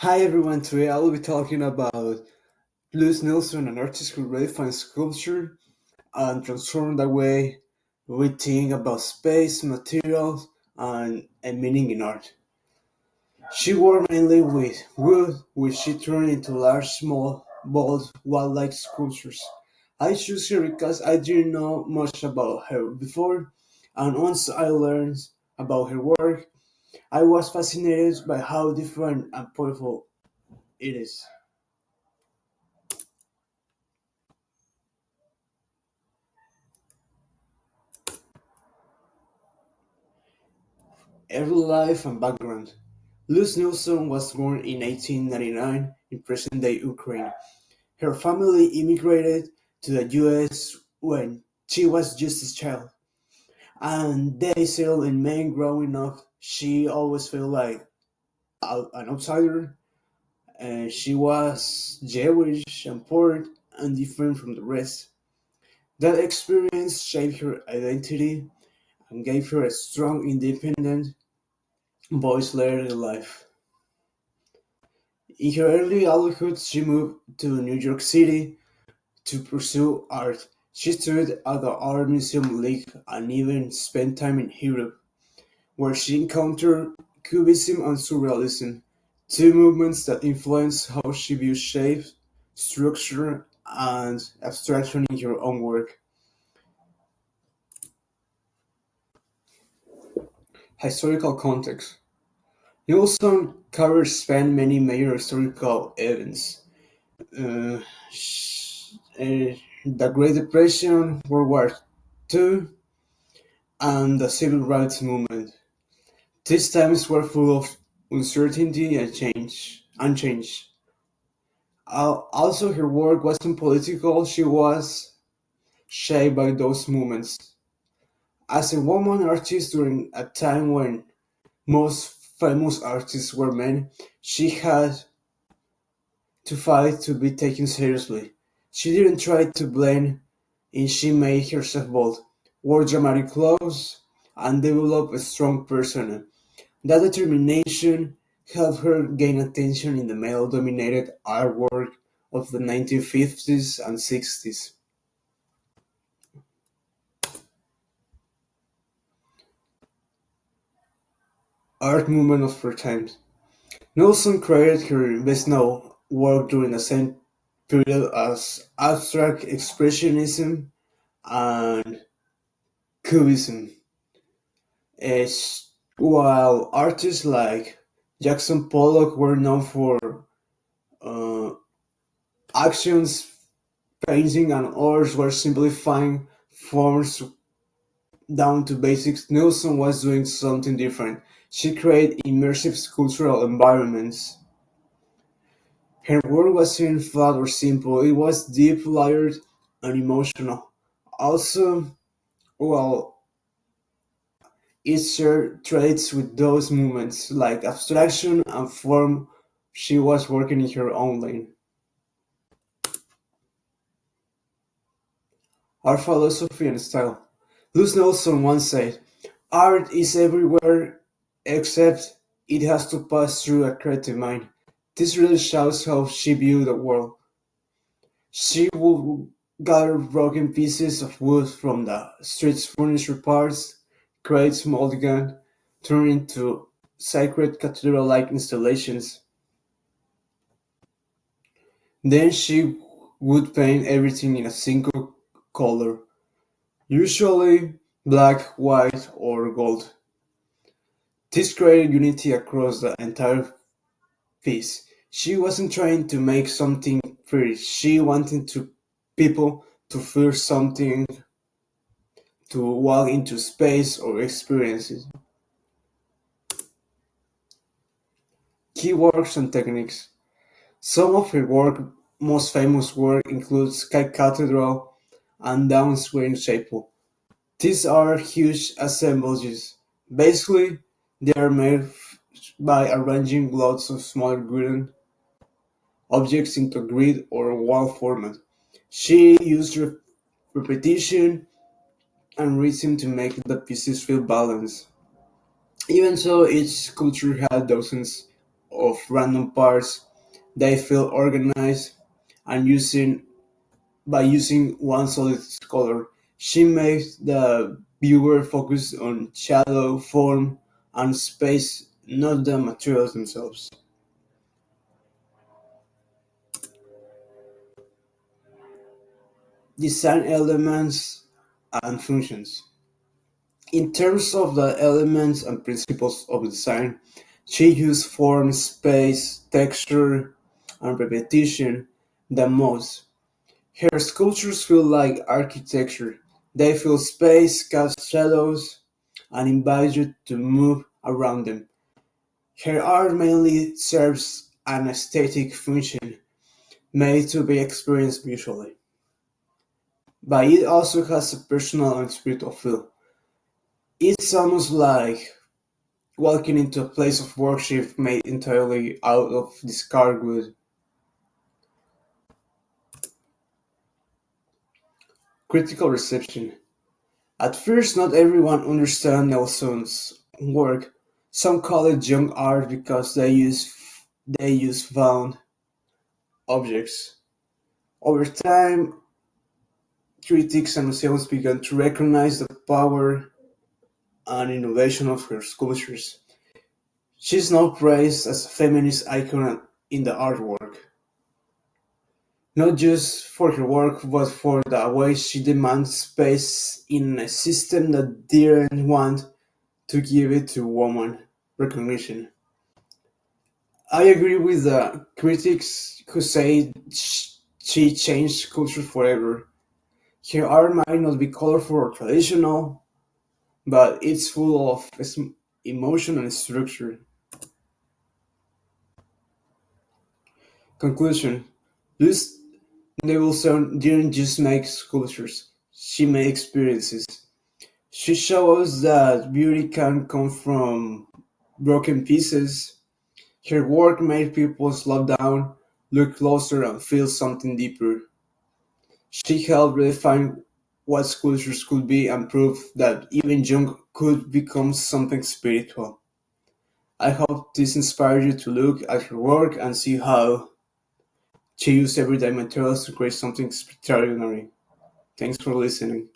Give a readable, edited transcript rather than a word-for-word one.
Hi everyone, today I will be talking about Louis Nelson, an artist who redefined sculpture and transformed the way we think about space, materials, and meaning in art. She worked mainly with wood, which she turned into large, small, bold, wall-like sculptures. I choose her because I didn't know much about her before, and once I learned about her work, I was fascinated by how different and powerful it is. Early life and background. Luz Nilsson was born in 1899 in present-day Ukraine. Her family immigrated to the US when she was just a child, and they settled in Maine growing up. She always felt like an outsider, and she was Jewish and poor and different from the rest. That experience shaped her identity and gave her a strong, independent voice later in life. In her early adulthood, she moved to New York City to pursue art. She studied at the Art Museum League and even spent time in Europe, where she encountered Cubism and Surrealism, two movements that influenced how she views shape, structure, and abstraction in her own work. Historical context. Nielsen covers span many major historical events, uh, the Great Depression, World War II, and the Civil Rights Movement. These times were full of uncertainty and change. Also, her work wasn't political, she was shaped by those movements. As a woman artist during a time when most famous artists were men, she had to fight to be taken seriously. She didn't try to blend in, she made herself bold, wore dramatic clothes, and developed a strong persona. That determination helped her gain attention in the male dominated artwork of the 1950s and 60s. Art movement of her times. Nelson created her best known work during the same period as abstract expressionism and cubism. While artists like Jackson Pollock were known for uh, actions, painting, and others were simplifying forms down to basics, Nilsson was doing something different. She created immersive sculptural environments. Her work wasn't flat or simple, it was deep, layered, and emotional. Also, well, it shared traits with those movements, like abstraction and form. She was working in her own lane. Art philosophy and style. Luz Nelson once said, "Art is everywhere except it has to pass through a creative mind." This really shows how she viewed the world. She would gather broken pieces of wood from the street's furniture parts, create small gun, turn into sacred cathedral-like installations. Then she would paint everything in a single color, usually black, white, or gold. This created unity across the entire piece. She wasn't trying to make something pretty. She wanted to people to feel something, to walk into space or experiences. Key works and techniques. Some of her most famous work includes Sky Cathedral and Downswing Chapel. These are huge assemblages. Basically, they are made by arranging lots of smaller wooden objects into grid or wall format. She used repetition and rhythm to make the pieces feel balanced. Even so, each sculpture had dozens. of random parts. They feel organized and using one solid color. She makes the viewer focus on shadow, form, and space, not the materials themselves. Design elements and functions. In terms of the elements and principles of design, she used form, space, texture, and repetition the most. Her sculptures feel like architecture. They fill space, cast shadows, and invite you to move around them. Her art mainly serves an aesthetic function made to be experienced visually, but it also has a personal and spiritual feel. It's almost like walking into a place of worship made entirely out of discarded wood. Critical reception. At first, not everyone understands Nelson's work. Some call it junk art because they use found objects. Over time, critics and museums began to recognize the power and innovation of her sculptures. She is now praised as a feminist icon in the artwork, not just for her work but for the way she demands space in a system that didn't want to give it to woman recognition. I agree with the critics who say she changed culture forever. Her art might not be colorful or traditional, but it's full of emotion and structure. Conclusion: Luce Nicholson didn't just make sculptures; she made experiences. She showed us that beauty can come from broken pieces. Her work made people slow down, look closer, and feel something deeper. She helped redefine what sculptures could be and proved that even junk could become something spiritual. I hope this inspires you to look at her work and see how she used everyday materials to create something extraordinary. Thanks for listening.